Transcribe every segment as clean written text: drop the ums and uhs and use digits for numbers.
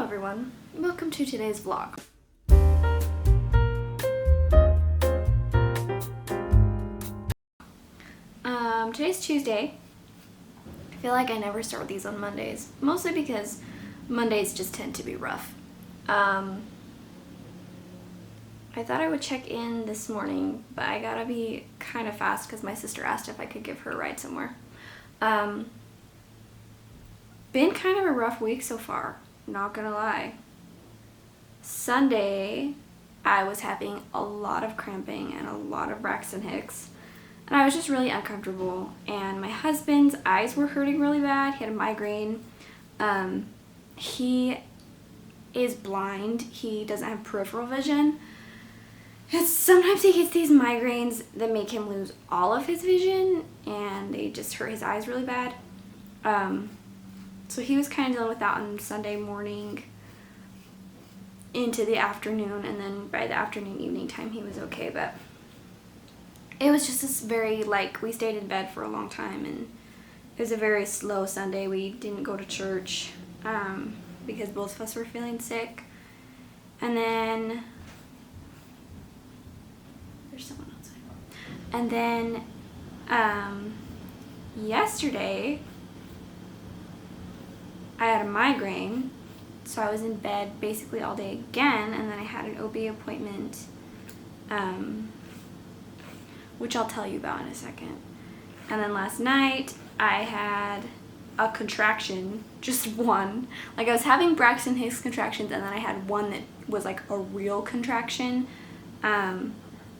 everyone, welcome to today's vlog. Today's Tuesday. I feel like I never start with these on Mondays, mostly because Mondays just tend to be rough. I thought I would check in this morning, but I gotta be kind of fast because my sister asked if I could give her a ride somewhere. Been kind of a rough week so far, not gonna lie. Sunday, I was having a lot of cramping and a lot of Braxton Hicks, and I was just really uncomfortable, and my husband's eyes were hurting really bad. He had a migraine. He is blind. He doesn't have peripheral vision. Sometimes he gets these migraines that make him lose all of his vision, and they just hurt his eyes really bad. So he was kind of dealing with that on Sunday morning into the afternoon, and then by the afternoon, evening time, he was okay, but it was just this very, we stayed in bed for a long time, and it was a very slow Sunday. We didn't go to church because both of us were feeling sick, and then there's someone outside. And then yesterday, I had a migraine, so I was in bed basically all day again, and then I had an OB appointment, which I'll tell you about in a second. And then last night, I had a contraction, just one. I was having Braxton Hicks contractions, and then I had one that was a real contraction. And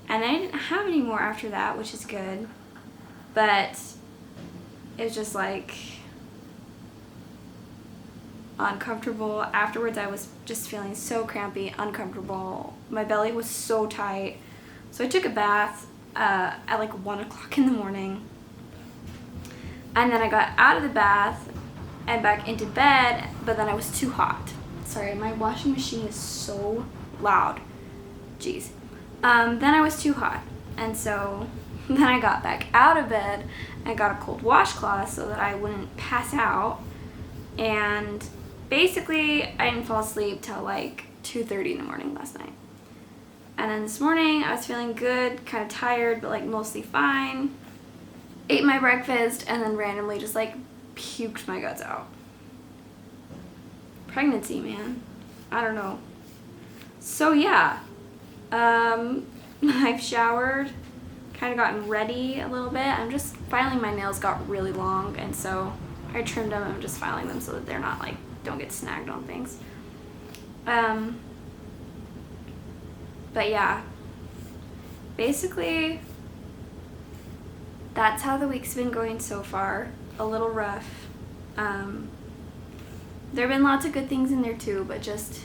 I didn't have any more after that, which is good. But it was just uncomfortable. Afterwards, I was just feeling so crampy, uncomfortable. My belly was so tight. So I took a bath at 1 o'clock in the morning. And then I got out of the bath and back into bed, but then I was too hot. Sorry, my washing machine is so loud. Jeez. Then I was too hot. And so then I got back out of bed and got a cold washcloth so that I wouldn't pass out. And basically, I didn't fall asleep till 2:30 in the morning last night. And then this morning, I was feeling good, kind of tired, but mostly fine. Ate my breakfast and then randomly just puked my guts out. Pregnancy, man. I don't know. So yeah, I've showered, kind of gotten ready a little bit. I'm just filing my nails got really long, and so I trimmed them and I'm just filing them so that they're not don't get snagged on things. But yeah, basically that's how the week's been going so far. A little rough. There have been lots of good things in there too, but just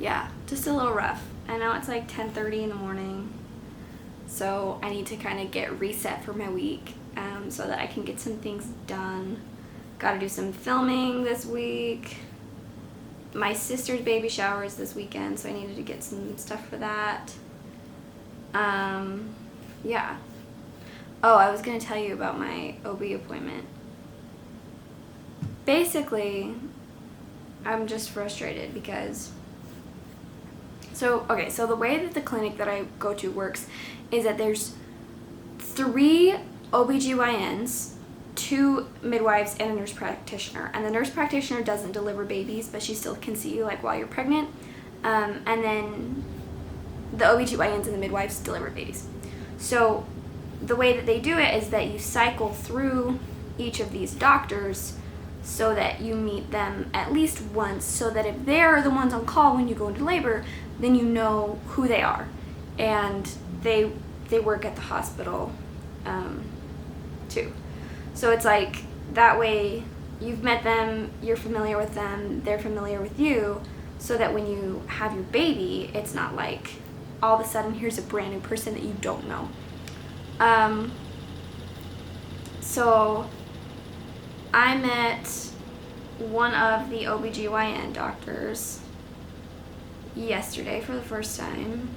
a little rough. I know it's 10:30 in the morning, so I need to kind of get reset for my week so that I can get some things done. Gotta do some filming this week. My sister's baby shower is this weekend, so I needed to get some stuff for that. Yeah. Oh, I was going to tell you about my OB appointment. Basically, I'm just frustrated because... So the way that the clinic that I go to works is that there's 3 OBGYNs, 2 midwives, and a nurse practitioner. And the nurse practitioner doesn't deliver babies, but she still can see you while you're pregnant. And then the OBGYNs and the midwives deliver babies. So the way that they do it is that you cycle through each of these doctors so that you meet them at least once, so that if they're the ones on call when you go into labor, then you know who they are. And they work at the hospital too. So it's that way you've met them, you're familiar with them, they're familiar with you, so that when you have your baby, it's not all of a sudden here's a brand new person that you don't know. So I met one of the OBGYN doctors yesterday for the first time,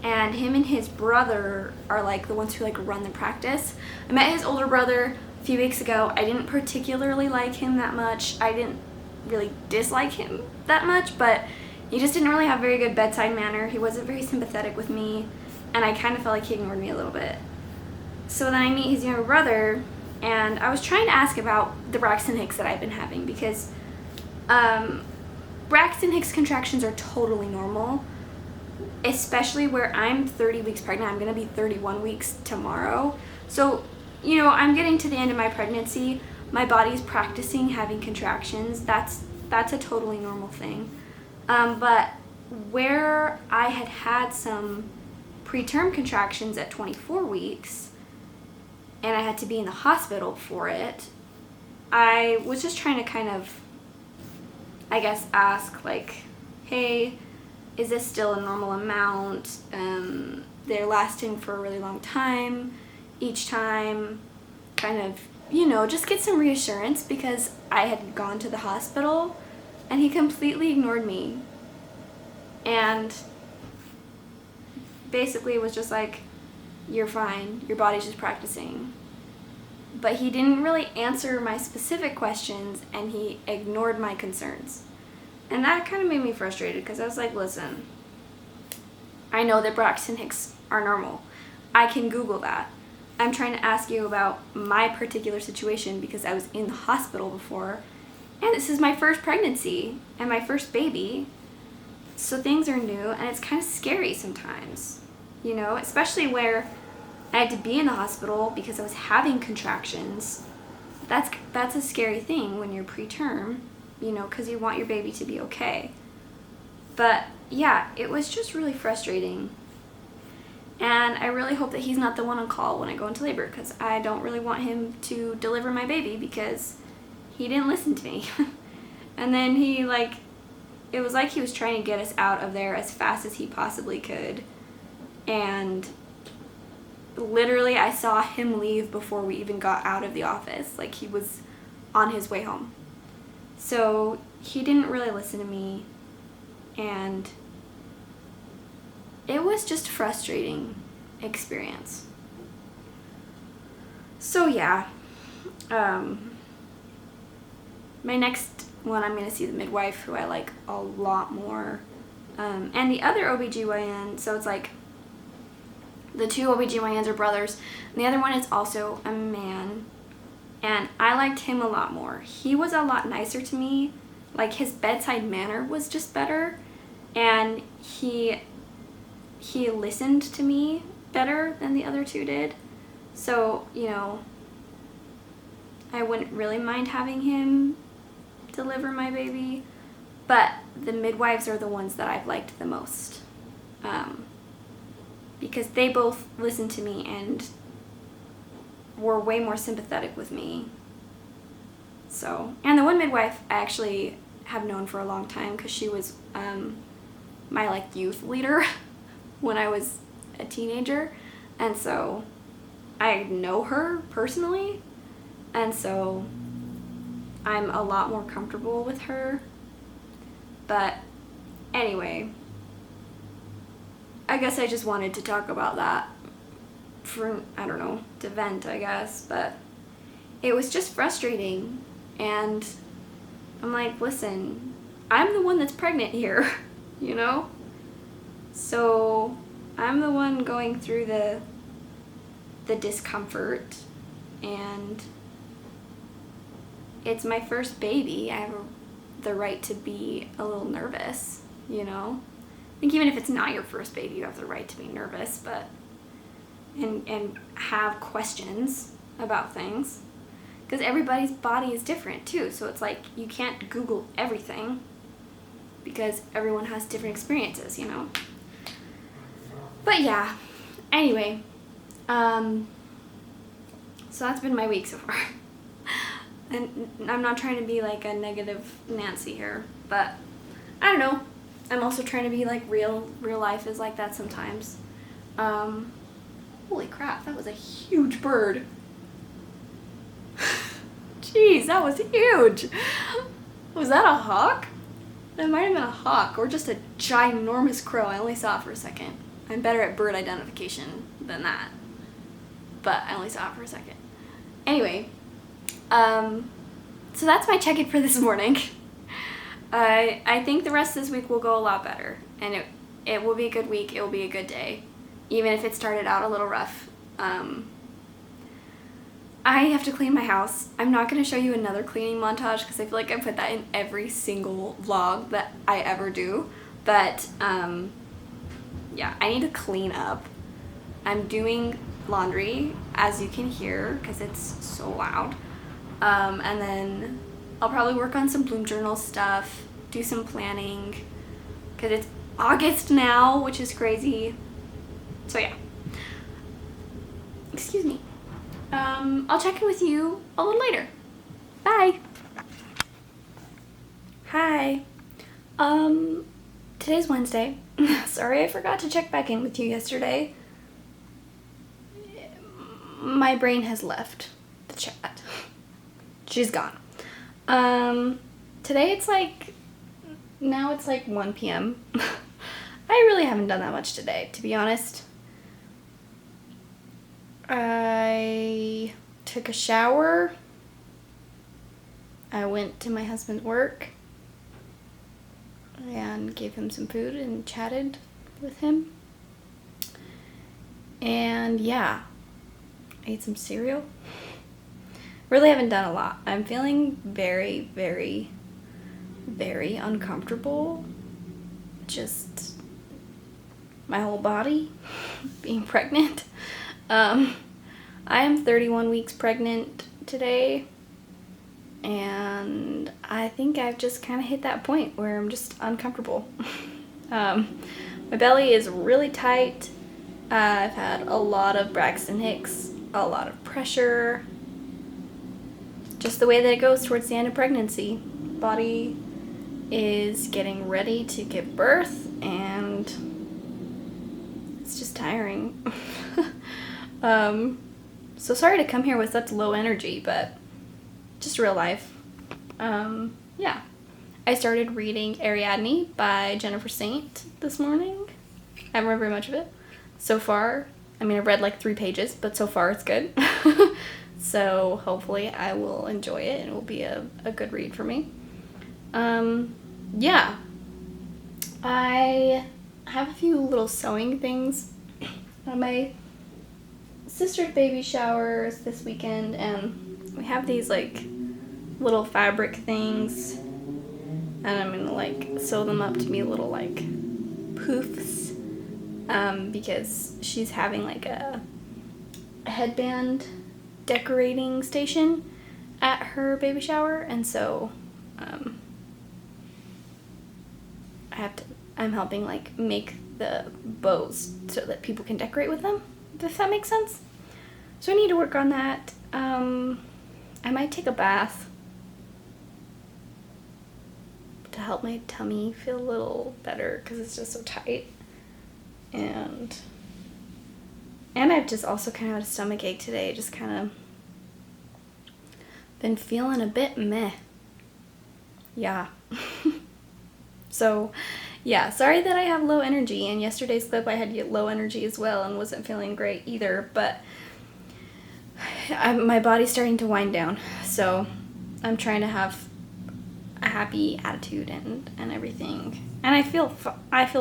and him and his brother are the ones who run the practice. I met his older brother a few weeks ago. I didn't particularly like him that much. I didn't really dislike him that much, but he just didn't really have very good bedside manner. He wasn't very sympathetic with me, and I kind of felt like he ignored me a little bit. So then I meet his younger brother, and I was trying to ask about the Braxton Hicks that I've been having, because Braxton Hicks contractions are totally normal, especially where I'm 30 weeks pregnant. I'm going to be 31 weeks tomorrow. So, you know, I'm getting to the end of my pregnancy. My body's practicing having contractions. That's a totally normal thing. But where I had some preterm contractions at 24 weeks, and I had to be in the hospital for it, I was just trying to kind of, I guess, ask, like, hey, is this still a normal amount? They're lasting for a really long time each time, kind of, you know, just get some reassurance, because I had gone to the hospital and he completely ignored me. And basically it was just like, you're fine, your body's just practicing. But he didn't really answer my specific questions, and he ignored my concerns. And that kind of made me frustrated, because I was like, listen, I know that Braxton Hicks are normal. I can Google that. I'm trying to ask you about my particular situation because I was in the hospital before, and this is my first pregnancy and my first baby. So things are new, and it's kind of scary sometimes, you know, especially where I had to be in the hospital because I was having contractions. That's a scary thing when you're preterm, you know, because you want your baby to be okay. But yeah, it was just really frustrating. And I really hope that he's not the one on call when I go into labor, because I don't really want him to deliver my baby, because he didn't listen to me. And then it was like he was trying to get us out of there as fast as he possibly could. And literally I saw him leave before we even got out of the office. Like, he was on his way home. So he didn't really listen to me, and it was just a frustrating experience. So yeah, my next one, I'm going to see the midwife, who I like a lot more, and the other OBGYN. So it's like the two OBGYNs are brothers, and the other one is also a man, and I liked him a lot more. He was a lot nicer to me. Like, his bedside manner was just better, and he listened to me better than the other two did. So, you know, I wouldn't really mind having him deliver my baby, but the midwives are the ones that I've liked the most, because they both listened to me and were way more sympathetic with me. So, and the one midwife I actually have known for a long time, because she was my like youth leader when I was a teenager, and so I know her personally, and so I'm a lot more comfortable with her. But anyway, I guess I just wanted to talk about that for, I don't know, to vent, I guess. But it was just frustrating, and I'm like, listen, I'm the one that's pregnant here, you know? So I'm the one going through the discomfort, and it's my first baby. I have the right to be a little nervous, you know? I think even if it's not your first baby, you have the right to be nervous, but and have questions about things, because everybody's body is different too. So it's like, you can't Google everything, because everyone has different experiences, you know? But yeah, anyway, so that's been my week so far. And I'm not trying to be like a negative Nancy here, but I don't know. I'm also trying to be like real life is like that sometimes. Holy crap, that was a huge bird. Jeez, that was huge. Was that a hawk? That might have been a hawk, or just a ginormous crow. I only saw it for a second. I'm better at bird identification than that, but I only saw it for a second. Anyway, so that's my check-in for this morning. I think the rest of this week will go a lot better, and it will be a good week. It will be a good day, even if it started out a little rough. I have to clean my house. I'm not going to show you another cleaning montage because I feel like I put that in every single vlog that I ever do. But, yeah, I need to clean up. I'm doing laundry, as you can hear, because it's so loud. And then I'll probably work on some Bloom Journal stuff, do some planning, because it's August now, which is crazy. So, yeah. Excuse me. I'll check in with you a little later. Bye. Hi. Today's Wednesday. Sorry I forgot to check back in with you yesterday. My brain has left the chat. She's gone. Today now it's like 1 p.m. I really haven't done that much today, to be honest. I took a shower. I went to my husband's work and gave him some food and chatted with him. And yeah, ate some cereal. Really haven't done a lot. I'm feeling very, very, very uncomfortable. Just my whole body being pregnant. I am 31 weeks pregnant today, and I think I've just kind of hit that point where I'm just uncomfortable. My belly is really tight. I've had a lot of Braxton Hicks, a lot of pressure. Just the way that it goes towards the end of pregnancy. Body is getting ready to give birth, and it's just tiring. So sorry to come here with such low energy, but just real life. Yeah. I started reading Ariadne by Jennifer Saint this morning. I haven't read very much of it so far. I mean, I've read like 3 pages, but so far it's good. So hopefully I will enjoy it and it will be a good read for me. Yeah. I have a few little sewing things on my sister's baby showers this weekend, and we have these like little fabric things, and I'm gonna like sew them up to be little like poofs, because she's having like a headband decorating station at her baby shower, and so I'm helping like make the bows so that people can decorate with them, if that makes sense. So I need to work on that. I might take a bath to help my tummy feel a little better because it's just so tight. And I've just also kind of had a stomach ache today. Just kind of been feeling a bit meh. Yeah. So, yeah, sorry that I have low energy. In yesterday's clip, I had low energy as well and wasn't feeling great either. But my body's starting to wind down. So I'm trying to have a happy attitude and everything. And I feel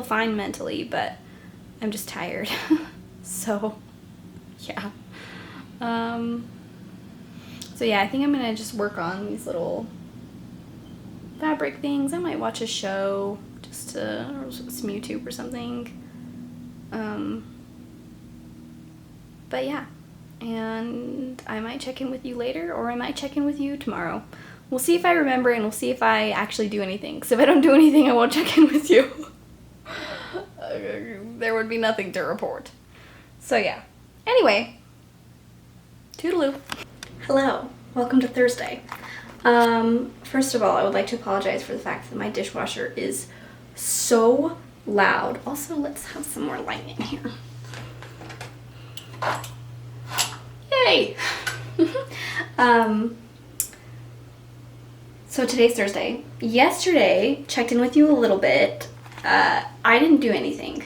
fine mentally, but I'm just tired. So, yeah. So yeah, I think I'm gonna just work on these little fabric things. I might watch a show just to, or some YouTube or something. But yeah, and I might check in with you later, or I might check in with you tomorrow. We'll see if I remember, and we'll see if I actually do anything. Because if I don't do anything, I won't check in with you. There would be nothing to report. So yeah. Anyway, toodaloo. Hello, welcome to Thursday. First of all, I would like to apologize for the fact that my dishwasher is so loud. Also, let's have some more light in here. Yay! So today's Thursday. Yesterday, checked in with you a little bit. I didn't do anything.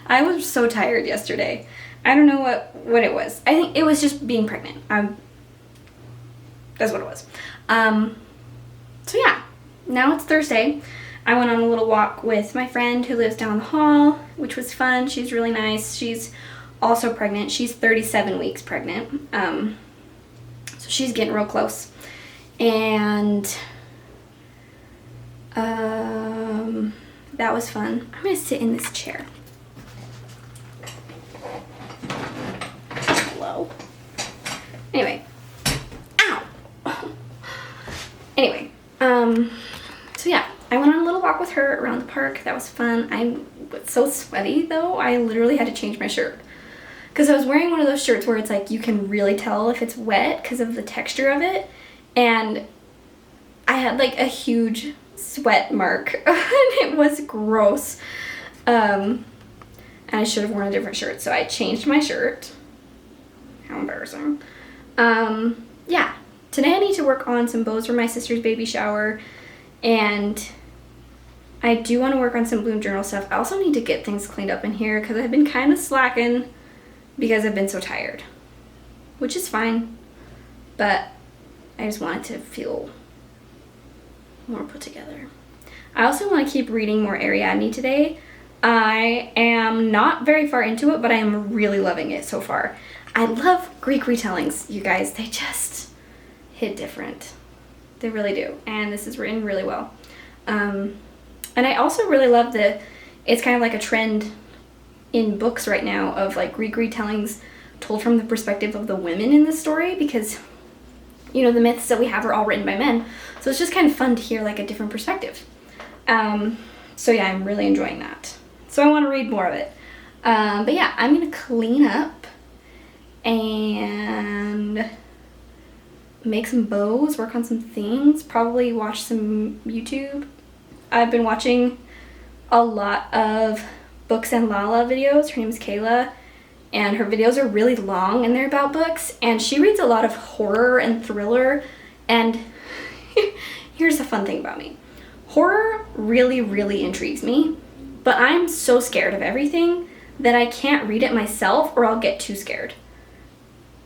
I was so tired yesterday. I don't know what it was. I think it was just being pregnant. That's what it was. So yeah, now it's Thursday. I went on a little walk with my friend who lives down the hall, which was fun. She's really nice. She's also pregnant. She's 37 weeks pregnant. So she's getting real close. And that was fun. I'm going to sit in this chair. Hello. Anyway. Ow. Anyway. So yeah, I went on a little walk with her around the park. That was fun. I was so sweaty though. I literally had to change my shirt. Because I was wearing one of those shirts where it's like you can really tell if it's wet because of the texture of it. And I had like a huge sweat mark. And it was gross. And I should have worn a different shirt. So I changed my shirt. How embarrassing. Yeah. Today I need to work on some bows for my sister's baby shower. And I do want to work on some Bloom Journal stuff. I also need to get things cleaned up in here because I've been kind of slacking because I've been so tired, which is fine, but I just want it to feel more put together. I also want to keep reading more Ariadne today. I am not very far into it, but I am really loving it so far. I love Greek retellings, you guys. They just hit different. They really do, and this is written really well. And I also really love it's kind of like a trend in books right now of like Greek retellings told from the perspective of the women in the story, because you know the myths that we have are all written by men, so it's just kind of fun to hear like a different perspective. So yeah, I'm really enjoying that, so I want to read more of it. But yeah, I'm gonna clean up and make some bows, work on some things, probably watch some YouTube. I've been watching a lot of Books and Lala videos. Her name is Kayla, and her videos are really long and they're about books, and she reads a lot of horror and thriller. And here's the fun thing about me. Horror really, really intrigues me, but I'm so scared of everything that I can't read it myself or I'll get too scared.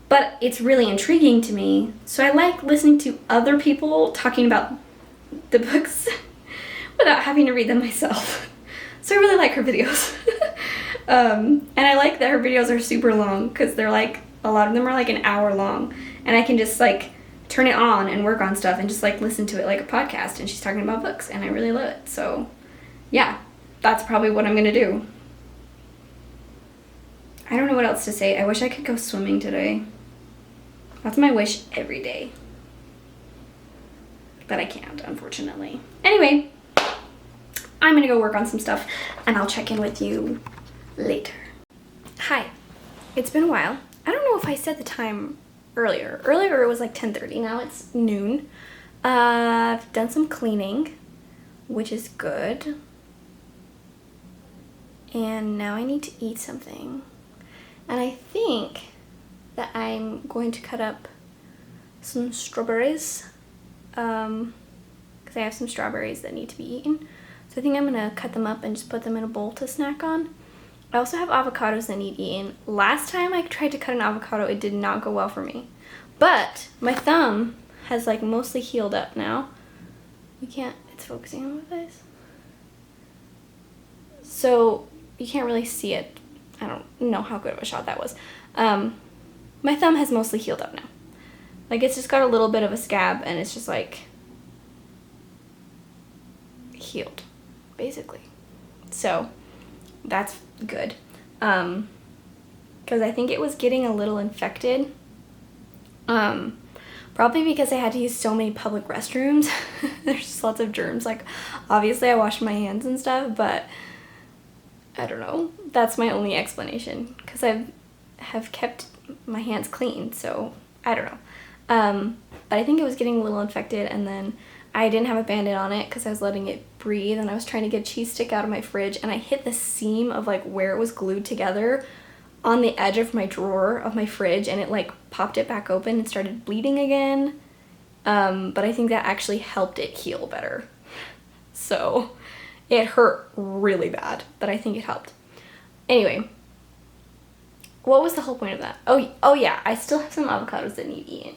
But it's really intriguing to me, so I like listening to other people talking about the books without having to read them myself. So I really like her videos. And I like that her videos are super long because they're like, a lot of them are like an hour long, and I can just like turn it on and work on stuff and just like listen to it like a podcast, and she's talking about books and I really love it. So yeah, that's probably what I'm gonna do. I don't know what else to say. I wish I could go swimming today. That's my wish every day. But I can't, unfortunately. Anyway, I'm gonna go work on some stuff and I'll check in with you later. Hi, it's been a while. I don't know if I said the time earlier. Earlier it was like 10:30, now it's noon. I've done some cleaning, which is good. And now I need to eat something. And I think that I'm going to cut up some strawberries, because I have some strawberries that need to be eaten. So I think I'm going to cut them up and just put them in a bowl to snack on. I also have avocados that need eaten. Last time I tried to cut an avocado, it did not go well for me. But my thumb has like mostly healed up now. You can't, it's focusing on my face. So you can't really see it. I don't know how good of a shot that was. My thumb has mostly healed up now. Like, it's just got a little bit of a scab and it's just like healed, basically. So that's good. Because I think it was getting a little infected. Probably because I had to use so many public restrooms. There's just lots of germs. Like, obviously I washed my hands and stuff, but I don't know. That's my only explanation. Because I have kept my hands clean, so I don't know. But I think it was getting a little infected, and then I didn't have a Band-Aid on it because I was letting it breathe, and I was trying to get a cheese stick out of my fridge, and I hit the seam of like where it was glued together on the edge of my drawer of my fridge, and it like popped it back open and started bleeding again. But I think that actually helped it heal better. So it hurt really bad, but I think it helped. Anyway, what was the whole point of that? Oh yeah, I still have some avocados that need eaten.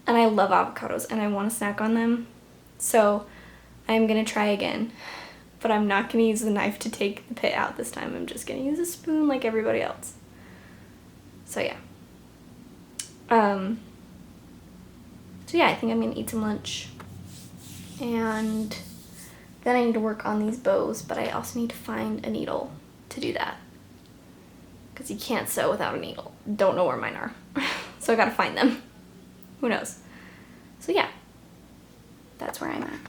And I love avocados and I want to snack on them. So I'm gonna try again, but I'm not gonna use the knife to take the pit out this time. I'm just gonna use a spoon like everybody else. So yeah. So yeah, I think I'm gonna eat some lunch, and then I need to work on these bows, but I also need to find a needle to do that, because you can't sew without a needle. Don't know where mine are. So I gotta find them. Who knows? So yeah, that's where I'm at.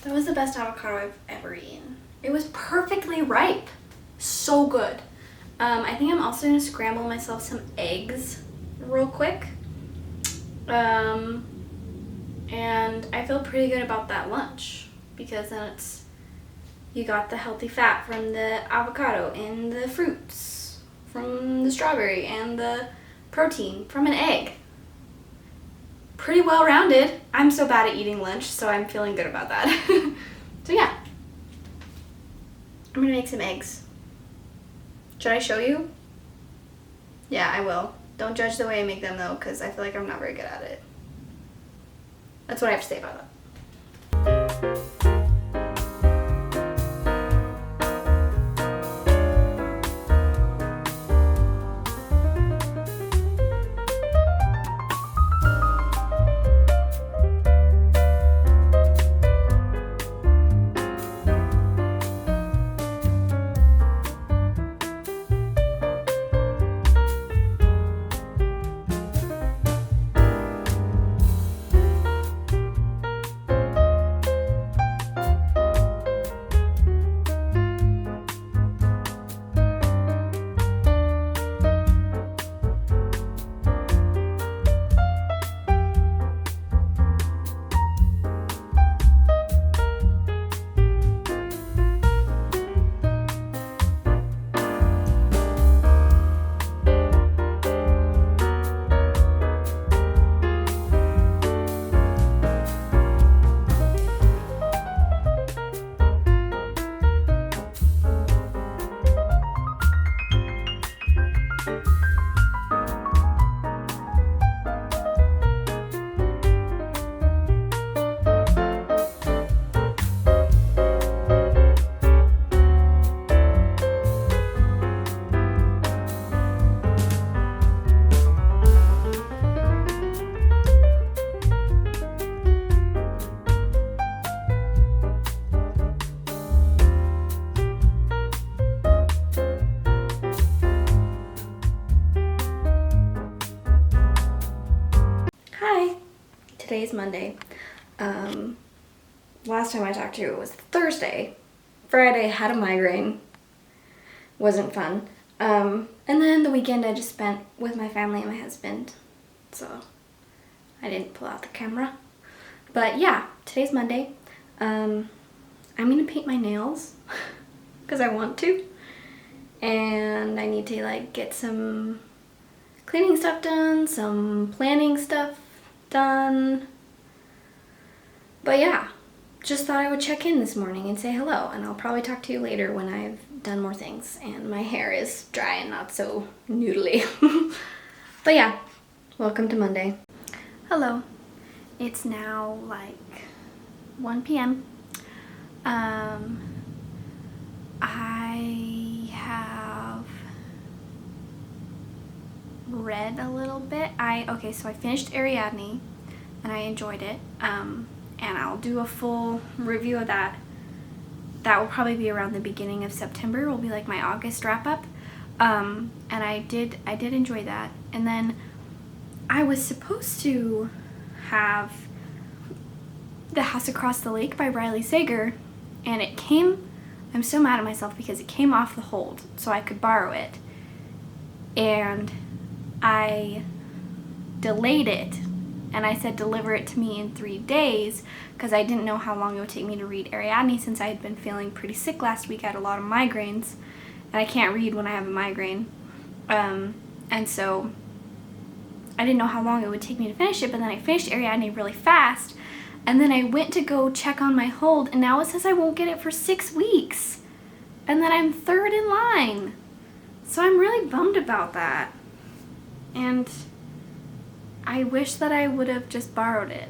That was the best avocado I've ever eaten. It was perfectly ripe. So good. I think I'm also gonna scramble myself some eggs real quick. And I feel pretty good about that lunch, because then you got the healthy fat from the avocado and the fruits from the strawberry and the protein from an egg. Pretty well rounded. I'm so bad at eating lunch, so I'm feeling good about that. So yeah, I'm gonna make some eggs. Should I show you? Yeah, I will. Don't judge the way I make them though, because I feel like I'm not very good at it. That's what I have to say about that. Today's Monday. Last time I talked to you was Thursday. Friday, had a migraine. Wasn't fun. And then the weekend I just spent with my family and my husband. So I didn't pull out the camera. But yeah, today's Monday. I'm gonna paint my nails because I want to. And I need to like get some cleaning stuff done, some planning stuff done. But yeah, just thought I would check in this morning and say hello, and I'll probably talk to you later when I've done more things and my hair is dry and not so noodly. But yeah, welcome to Monday. Hello. It's now like 1 p.m. I have read a little bit. So I finished Ariadne and I enjoyed it. And I'll do a full review of that. That will probably be around the beginning of September. Will be like my August wrap up. And I did enjoy that. And then I was supposed to have The House Across the Lake by Riley Sager, and I'm so mad at myself because it came off the hold so I could borrow it. And I delayed it, and I said deliver it to me in 3 days because I didn't know how long it would take me to read Ariadne, since I had been feeling pretty sick last week. I had a lot of migraines, and I can't read when I have a migraine. And so I didn't know how long it would take me to finish it, but then I finished Ariadne really fast, and then I went to go check on my hold, and now it says I won't get it for 6 weeks, and then I'm third in line. So I'm really bummed about that, and I wish that I would have just borrowed it,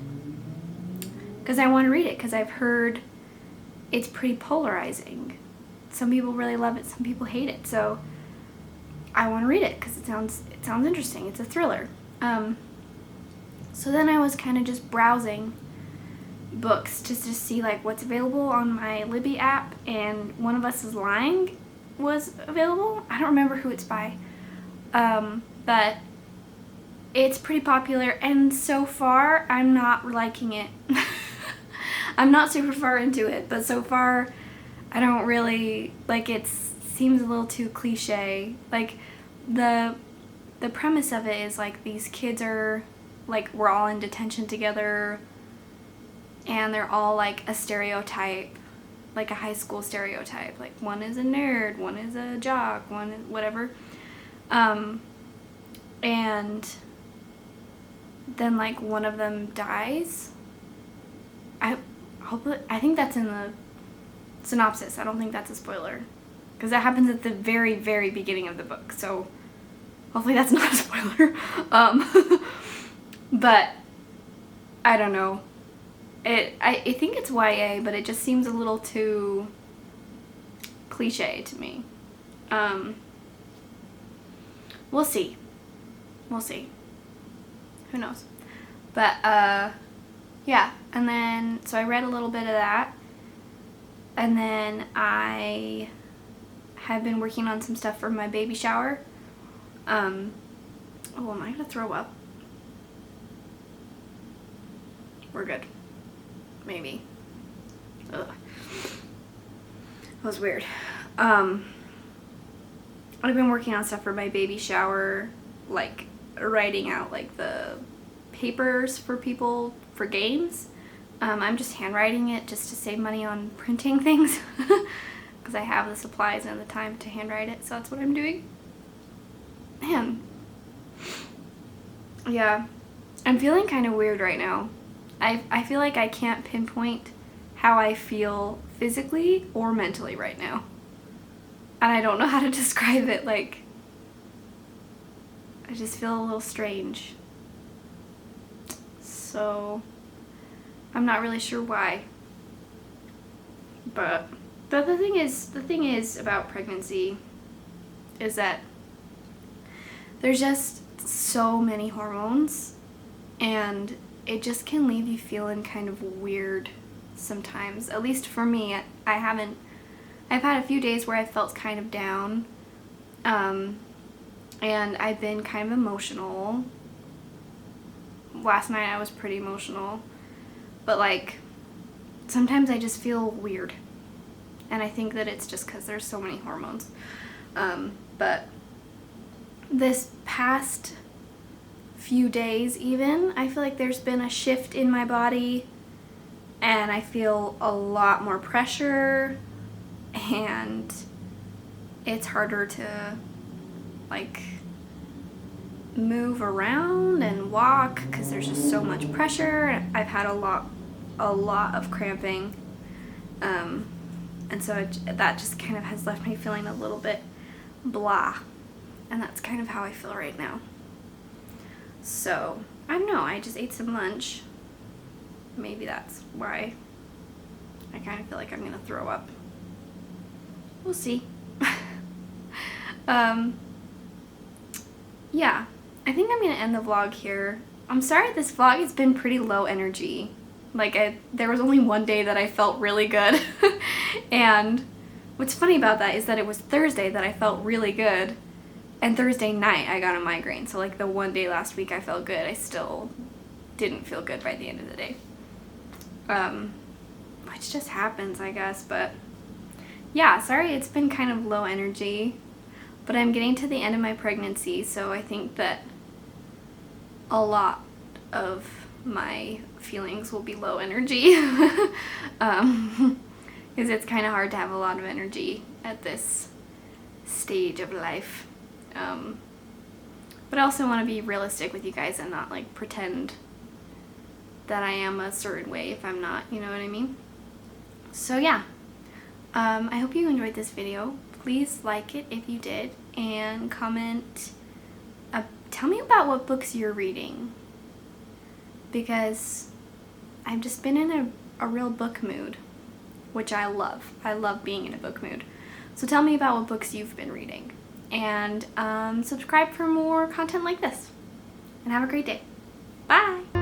because I want to read it, because I've heard it's pretty polarizing. Some people really love it, some people hate it, so I want to read it because it sounds interesting. It's a thriller. So then I was kind of just browsing books just to see like what's available on my Libby app, and One of Us is Lying was available. I don't remember who it's by, but it's pretty popular, and so far I'm not liking it. I'm not super far into it, but so far I don't really like it. Seems a little too cliche. Like the premise of it is like these kids are like, we're all in detention together, and they're all like a stereotype, like a high school stereotype. Like one is a nerd, one is a jock, one is whatever. And then like one of them dies. I think that's in the synopsis. I don't think that's a spoiler, because that happens at the very, very beginning of the book. So hopefully that's not a spoiler. But I don't know. I think it's YA, but it just seems a little too cliche to me. We'll see. Who knows? But yeah. And then so I read a little bit of that, and then I have been working on some stuff for my baby shower. Am I gonna throw up? We're good. Maybe. Ugh. That was weird. I've been working on stuff for my baby shower, like writing out like the papers for people for games. I'm just handwriting it just to save money on printing things, because I have the supplies and the time to handwrite it, so that's what I'm doing. Man. Yeah. I'm feeling kind of weird right now. I feel like I can't pinpoint how I feel physically or mentally right now. And I don't know how to describe it. Like, I just feel a little strange. So I'm not really sure why. But the thing is about pregnancy is that there's just so many hormones, and it just can leave you feeling kind of weird sometimes. At least for me, I've had a few days where I felt kind of down, and I've been kind of emotional. Last night I was pretty emotional, but like sometimes I just feel weird, and I think that it's just because there's so many hormones. But this past few days even, I feel like there's been a shift in my body, and I feel a lot more pressure, and it's harder to like move around and walk because there's just so much pressure. I've had a lot of cramping, and so that just kind of has left me feeling a little bit blah, and that's kind of how I feel right now. So I don't know, I just ate some lunch. Maybe that's why I kind of feel like I'm gonna throw up. we'll see. Yeah, I think I'm gonna end the vlog here. I'm sorry this vlog has been pretty low energy. Like, there was only one day that I felt really good. And what's funny about that is that it was Thursday that I felt really good. And Thursday night I got a migraine. So like the one day last week I felt good, I still didn't feel good by the end of the day. Which just happens, I guess. But yeah, sorry it's been kind of low energy. But I'm getting to the end of my pregnancy, so I think that a lot of my feelings will be low energy. Because it's kind of hard to have a lot of energy at this stage of life. But I also want to be realistic with you guys and not like pretend that I am a certain way if I'm not, you know what I mean? So yeah, I hope you enjoyed this video. Please like it if you did, and comment. Tell me about what books you're reading, because I've just been in a real book mood, which I love. I love being in a book mood. So tell me about what books you've been reading, and subscribe for more content like this, and have a great day. Bye!